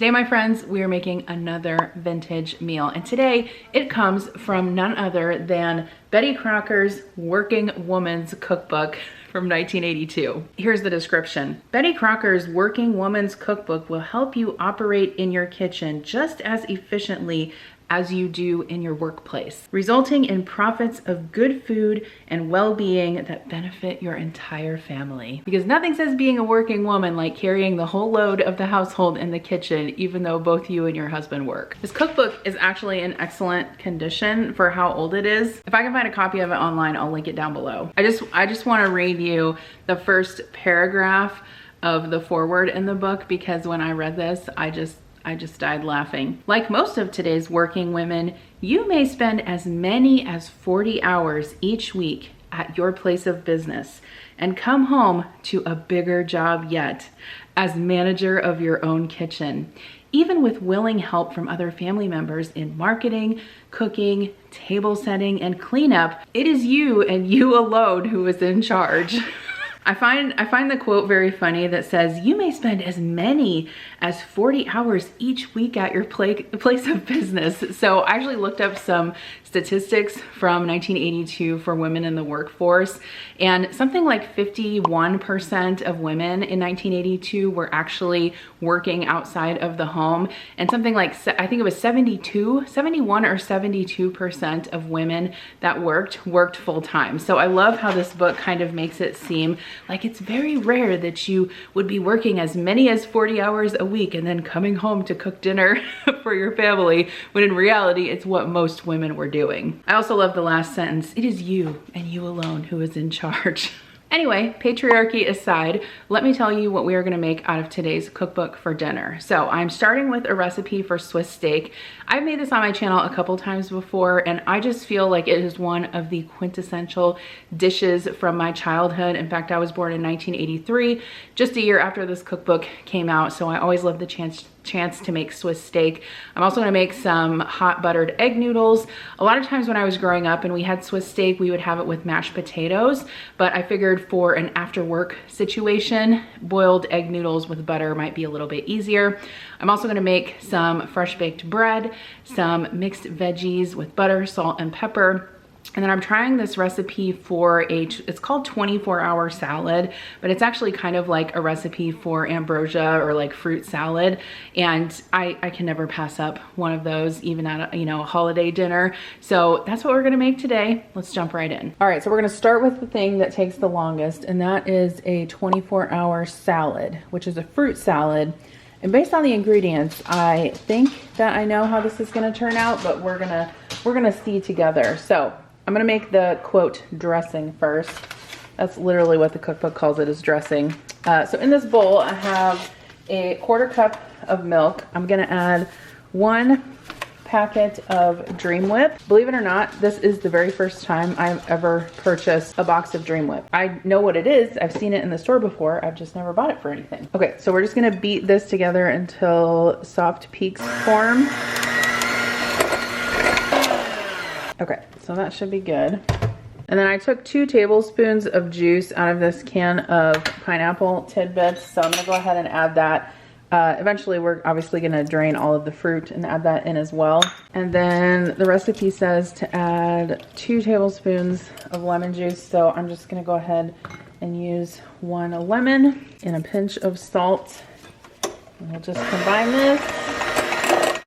Today, my friends, we are making another vintage meal, and today it comes from none other than Betty Crocker's Working Woman's Cookbook from 1982. Here's the description. Betty Crocker's Working Woman's Cookbook will help you operate in your kitchen just as efficiently as you do in your workplace, resulting in profits of good food and well-being that benefit your entire family. Because nothing says being a working woman like carrying the whole load of the household in the kitchen, even though both you and your husband work. This cookbook is actually in excellent condition for how old it is. If I can find a copy of it online, I'll link it down below. I just want to read you the first paragraph of the foreword in the book, because when I read this, I just died laughing. Like most of today's working women, you may spend as many as 40 hours each week at your place of business and come home to a bigger job yet as manager of your own kitchen. Even with willing help from other family members in marketing, cooking, table setting, and cleanup, it is you and you alone who is in charge. I find the quote very funny that says, you may spend as many as 40 hours each week at your place of business. So I actually looked up some statistics from 1982 for women in the workforce, and something like 51% of women in 1982 were actually working outside of the home, and something like, I think it was 71 or 72% of women that worked full time. So I love how this book kind of makes it seem like it's very rare that you would be working as many as 40 hours a week and then coming home to cook dinner for your family, when in reality, it's what most women were doing. I also love the last sentence. It is you and you alone who is in charge. Anyway, patriarchy aside, let me tell you what we are gonna make out of today's cookbook for dinner. So I'm starting with a recipe for Swiss steak. I've made this on my channel a couple times before, and I just feel like it is one of the quintessential dishes from my childhood. In fact, I was born in 1983, just a year after this cookbook came out, so I always loved the chance to make Swiss steak. I'm also gonna make some hot buttered egg noodles. A lot of times when I was growing up and we had Swiss steak, we would have it with mashed potatoes, but I figured for an after work situation, boiled egg noodles with butter might be a little bit easier. I'm also gonna make some fresh baked bread, some mixed veggies with butter, salt, and pepper. And then I'm trying this recipe for it's called 24-hour salad, but it's actually kind of like a recipe for ambrosia or like fruit salad. And I can never pass up one of those, even at a holiday dinner. So that's what we're gonna make today. Let's jump right in. All right, so we're gonna start with the thing that takes the longest, and that is a 24-hour salad, which is a fruit salad. And based on the ingredients, I think that I know how this is gonna turn out, but we're gonna see together. So I'm gonna make the quote dressing first. That's literally what the cookbook calls it, is dressing. So in this bowl, I have a 1/4 cup of milk. I'm gonna add 1 packet of Dream Whip. Believe it or not, this is the very first time I've ever purchased a box of Dream Whip. I know what it is. I've seen it in the store before. I've just never bought it for anything. Okay, so we're just gonna beat this together until soft peaks form. Okay, so that should be good. And then I took 2 tablespoons of juice out of this can of pineapple tidbits. So I'm gonna go ahead and add that. Eventually we're obviously gonna drain all of the fruit and add that in as well. And then the recipe says to add 2 tablespoons of lemon juice. So I'm just gonna go ahead and use 1 lemon and a pinch of salt. And we'll just combine this.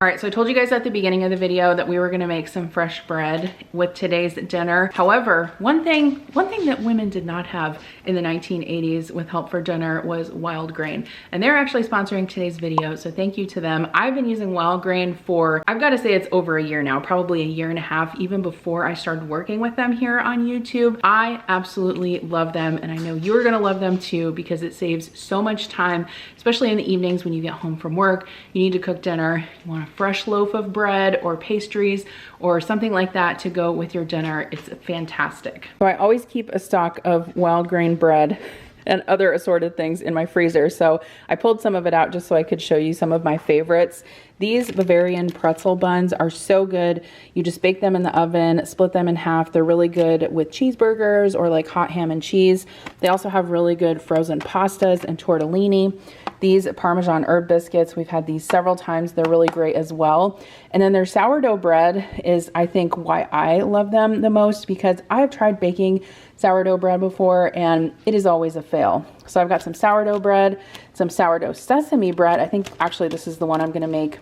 All right, so I told you guys at the beginning of the video that we were gonna make some fresh bread with today's dinner. However, one thing that women did not have in the 1980s with help for dinner was wild grain. And they're actually sponsoring today's video, so thank you to them. I've been using wild grain for, I've gotta say it's over a year now, probably a year and a half, even before I started working with them here on YouTube. I absolutely love them, and I know you're gonna love them too, because it saves so much time, especially in the evenings when you get home from work, you need to cook dinner, you want a fresh loaf of bread or pastries or something like that to go with your dinner. It's fantastic. So I always keep a stock of wild grain bread and other assorted things in my freezer. So I pulled some of it out just so I could show you some of my favorites. These Bavarian pretzel buns are so good. You just bake them in the oven, split them in half. They're really good with cheeseburgers or like hot ham and cheese. They also have really good frozen pastas and tortellini. These Parmesan herb biscuits, we've had these several times. They're really great as well. And then their sourdough bread is, I think, why I love them the most, because I've tried baking sourdough bread before and it is always a fail. So I've got some sourdough bread, some sourdough sesame bread. I think actually this is the one I'm going to make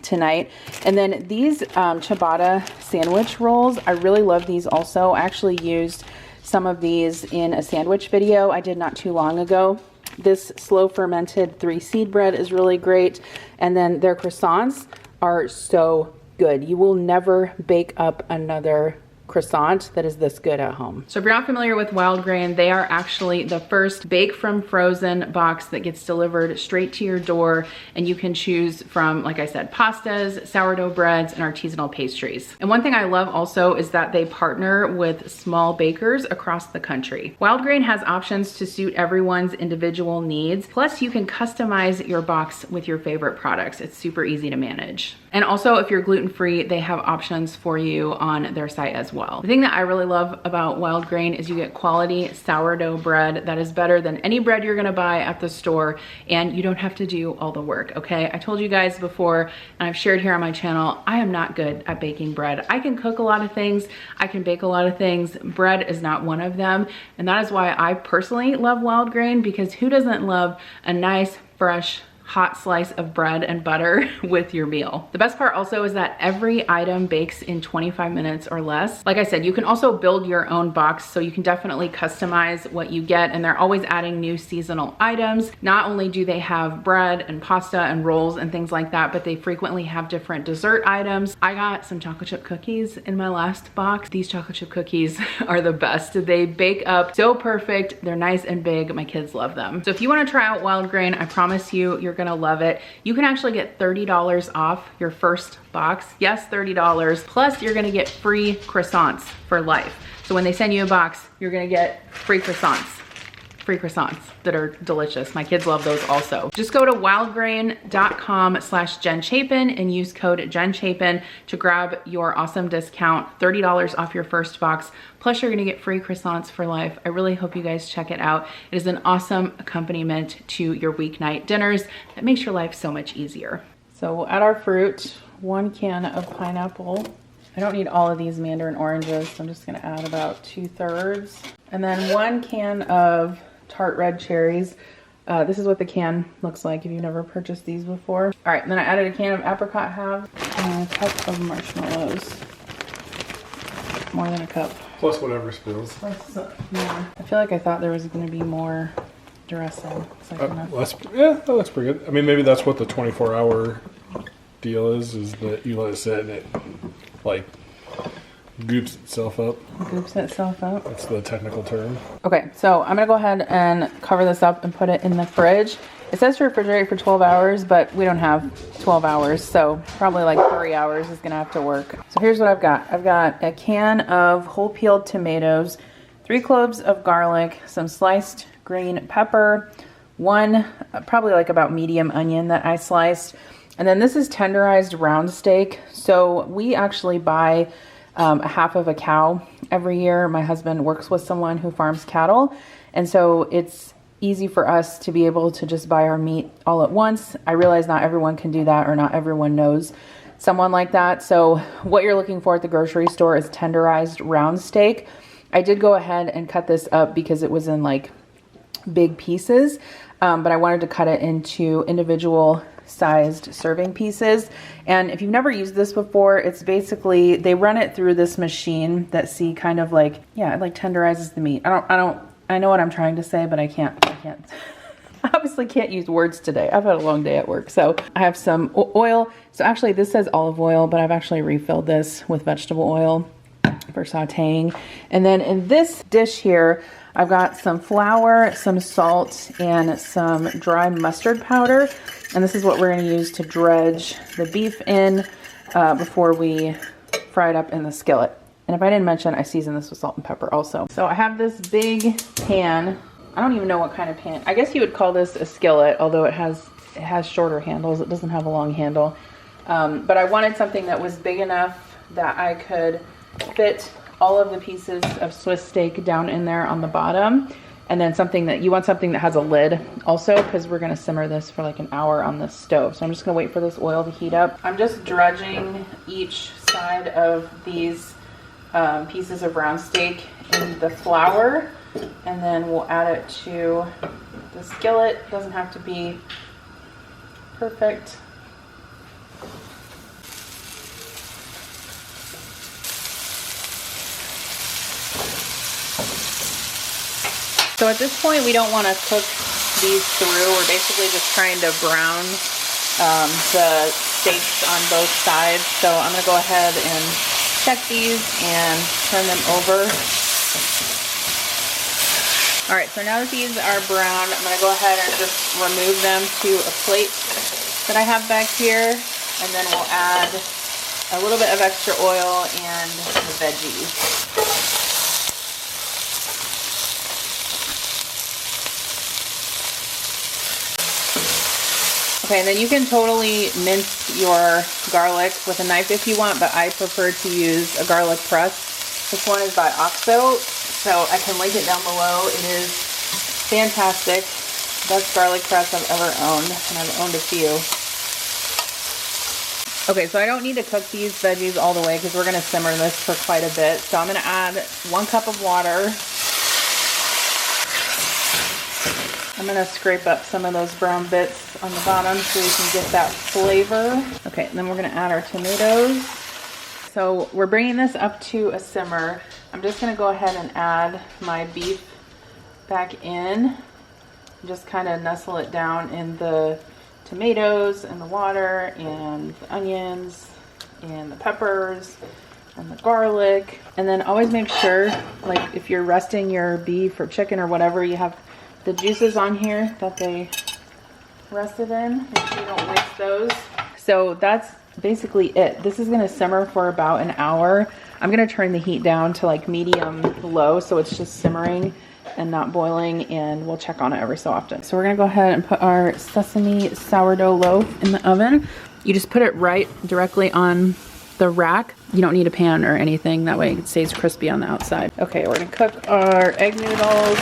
tonight. And then these ciabatta sandwich rolls, I really love these also. I actually used some of these in a sandwich video I did not too long ago. This slow fermented 3-seed bread is really great. And then their croissants are so good. You will never bake up another croissant that is this good at home. So if you're not familiar with Wild Grain, they are actually the first bake from frozen box that gets delivered straight to your door, and you can choose from, like I said, pastas, sourdough breads, and artisanal pastries. And one thing I love also is that they partner with small bakers across the country. Wild Grain has options to suit everyone's individual needs. Plus you can customize your box with your favorite products. It's super easy to manage. And also, if you're gluten-free, they have options for you on their site as well. The thing that I really love about Wild Grain is you get quality sourdough bread that is better than any bread you're gonna buy at the store, and you don't have to do all the work, okay? I told you guys before, and I've shared here on my channel, I am not good at baking bread. I can cook a lot of things, I can bake a lot of things. Bread is not one of them, and that is why I personally love Wild Grain, because who doesn't love a nice, fresh, hot slice of bread and butter with your meal. The best part also is that every item bakes in 25 minutes or less. Like I said, you can also build your own box, so you can definitely customize what you get, and they're always adding new seasonal items. Not only do they have bread and pasta and rolls and things like that, but they frequently have different dessert items. I got some chocolate chip cookies in my last box. These chocolate chip cookies are the best. They bake up so perfect. They're nice and big. My kids love them. So if you want to try out Wild Grain, I promise you're gonna love it. You can actually get $30 off your first box. Yes, $30. Plus you're gonna get free croissants for life. So when they send you a box, you're gonna get free croissants that are delicious. My kids love those also. Just go to wildgrain.com/Jen Chapin and use code Jen Chapin to grab your awesome discount, $30 off your first box. Plus you're gonna get free croissants for life. I really hope you guys check it out. It is an awesome accompaniment to your weeknight dinners that makes your life so much easier. So we'll add our fruit, 1 can of pineapple. I don't need all of these mandarin oranges, so I'm just gonna add about 2/3. And then 1 can of tart red cherries. This is what the can looks like if you've never purchased these before. All right, and then I added a can of apricot halves and a cup of marshmallows. More than a cup. Plus whatever spills. Yeah. I feel like I thought there was gonna be more dressing. Yeah, that looks pretty good. I mean, maybe that's what the 24-hour deal is that you let it sit and it like goops itself up. Goops itself up. That's the technical term. Okay, so I'm gonna go ahead and cover this up and put it in the fridge. It says to refrigerate for 12 hours, but we don't have 12 hours, so probably like 3 hours is gonna have to work. So here's what I've got. I've got a can of whole peeled tomatoes, 3 cloves of garlic, some sliced green pepper, 1 probably like about medium onion that I sliced. And then this is tenderized round steak. So we actually buy a half of a cow every year. My husband works with someone who farms cattle, and so it's easy for us to be able to just buy our meat all at once. I realize not everyone can do that, or not everyone knows someone like that. So what you're looking for at the grocery store is tenderized round steak. I did go ahead and cut this up because it was in like big pieces, but I wanted to cut it into individual sized serving pieces. And if you've never used this before, it's basically, they run it through this machine that kind of like, yeah, it like tenderizes the meat. I know what I'm trying to say, but I can't. I obviously can't use words today. I've had a long day at work. So I have some oil. So actually this says olive oil, but I've actually refilled this with vegetable oil for sauteing. And then in this dish here, I've got some flour, some salt, and some dry mustard powder. And this is what we're gonna use to dredge the beef in before we fry it up in the skillet. And if I didn't mention, I season this with salt and pepper also. So I have this big pan. I don't even know what kind of pan. I guess you would call this a skillet, although it has shorter handles. It doesn't have a long handle. But I wanted something that was big enough that I could fit all of the pieces of Swiss steak down in there on the bottom. And then something that, you want something that has a lid also, because we're gonna simmer this for like an hour on the stove. So I'm just gonna wait for this oil to heat up. I'm just dredging each side of these pieces of round steak in the flour, and then we'll add it to the skillet. It doesn't have to be perfect. So at this point, we don't want to cook these through. We're basically just trying to brown the steaks on both sides. So I'm going to go ahead and check these and turn them over. All right, so now that these are brown, I'm going to go ahead and just remove them to a plate that I have back here. And then we'll add a little bit of extra oil and the veggies. Okay, and then you can totally mince your garlic with a knife if you want, but I prefer to use a garlic press. This one is by Oxo, so I can link it down below. It is fantastic. Best garlic press I've ever owned, and I've owned a few. Okay, so I don't need to cook these veggies all the way because we're gonna simmer this for quite a bit. So I'm gonna add 1 cup of water. I'm gonna scrape up some of those brown bits on the bottom so we can get that flavor. Okay, and then we're gonna add our tomatoes. So we're bringing this up to a simmer. I'm just gonna go ahead and add my beef back in. Just kind of nestle it down in the tomatoes and the water and the onions and the peppers and the garlic. And then always make sure, like if you're resting your beef or chicken or whatever, you have the juices on here that they rested in. Make sure you don't waste those. So that's basically it. This is gonna simmer for about an hour. I'm gonna turn the heat down to like medium low so it's just simmering and not boiling, and we'll check on it every so often. So we're gonna go ahead and put our sesame sourdough loaf in the oven. You just put it right directly on the rack. You don't need a pan or anything, that way it stays crispy on the outside. Okay, we're gonna cook our egg noodles.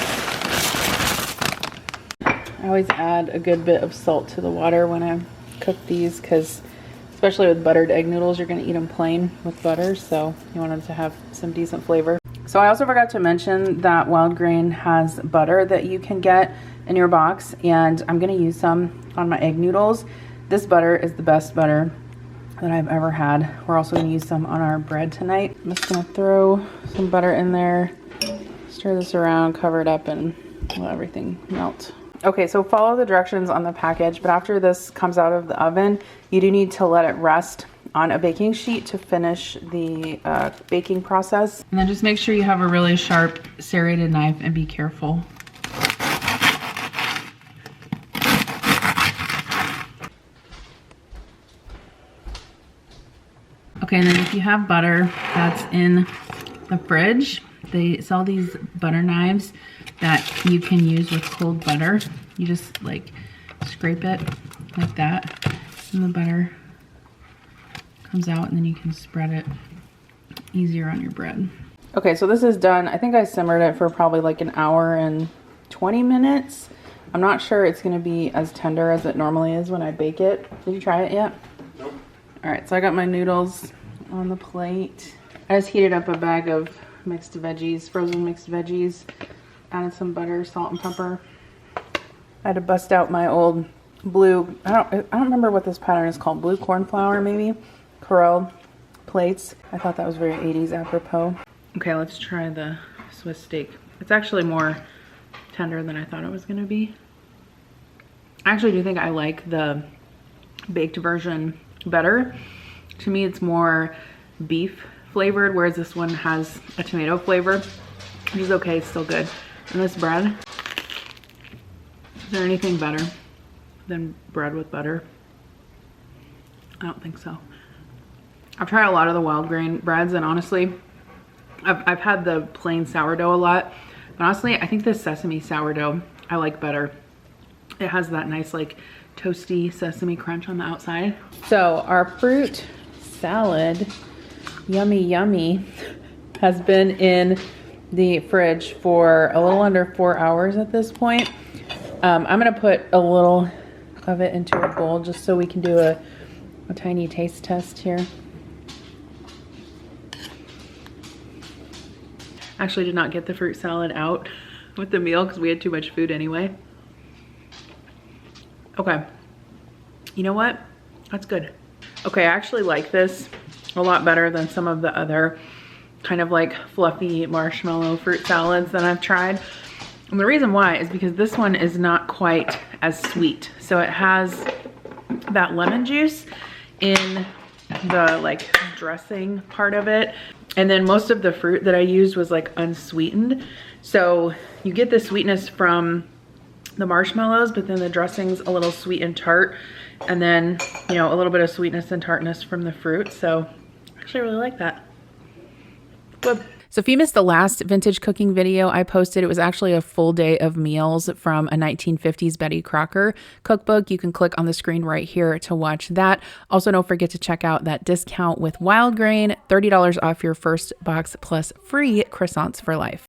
I always add a good bit of salt to the water when I cook these, because especially with buttered egg noodles, you're gonna eat them plain with butter, so you want them to have some decent flavor. So I also forgot to mention that Wild Grain has butter that you can get in your box, and I'm gonna use some on my egg noodles. This butter is the best butter that I've ever had. We're also gonna use some on our bread tonight. I'm just gonna throw some butter in there, stir this around, cover it up, and let everything melt. Okay, so follow the directions on the package, but after this comes out of the oven, you do need to let it rest on a baking sheet to finish the baking process. And then just make sure you have a really sharp serrated knife and be careful. Okay, and then if you have butter that's in the fridge, they sell these butter knives that you can use with cold butter. You just like scrape it like that, and the butter comes out, and then you can spread it easier on your bread. Okay, so this is done. I think I simmered it for probably like an hour and 20 minutes. I'm not sure it's gonna be as tender as it normally is when I bake it. Did you try it yet? Nope. All right, so I got my noodles on the plate. I just heated up a bag of mixed veggies, frozen mixed veggies, added some butter, salt, and pepper. I had to bust out my old blue, I don't remember what this pattern is called, blue corn flour maybe? Corel plates. I thought that was very 80s apropos. Okay, let's try the Swiss steak. It's actually more tender than I thought it was gonna be. I actually do think I like the baked version better. To me, it's more beef flavored, whereas this one has a tomato flavor, which is okay, it's still good. And this bread, is there anything better than bread with butter? I don't think so. I've tried a lot of the wild grain breads, and honestly, I've had the plain sourdough a lot, but honestly, I think the sesame sourdough I like better. It has that nice like toasty sesame crunch on the outside. So our fruit salad, yummy yummy, has been in the fridge for a little under 4 hours at this point. I'm gonna put a little of it into a bowl just so we can do a tiny taste test here. Actually did not get the fruit salad out with the meal because we had too much food anyway. Okay, you know what? That's good. Okay, I actually like this a lot better than some of the other kind of like fluffy marshmallow fruit salads that I've tried. And the reason why is because this one is not quite as sweet. So it has that lemon juice in the like dressing part of it. And then most of the fruit that I used was like unsweetened. So you get the sweetness from the marshmallows, but then the dressing's a little sweet and tart. And then, you know, a little bit of sweetness and tartness from the fruit. So I actually really like that. Good. So if you missed the last vintage cooking video I posted, it was actually a full day of meals from a 1950s Betty Crocker cookbook. You can click on the screen right here to watch that. Also, don't forget to check out that discount with Wild Grain, $30 off your first box plus free croissants for life.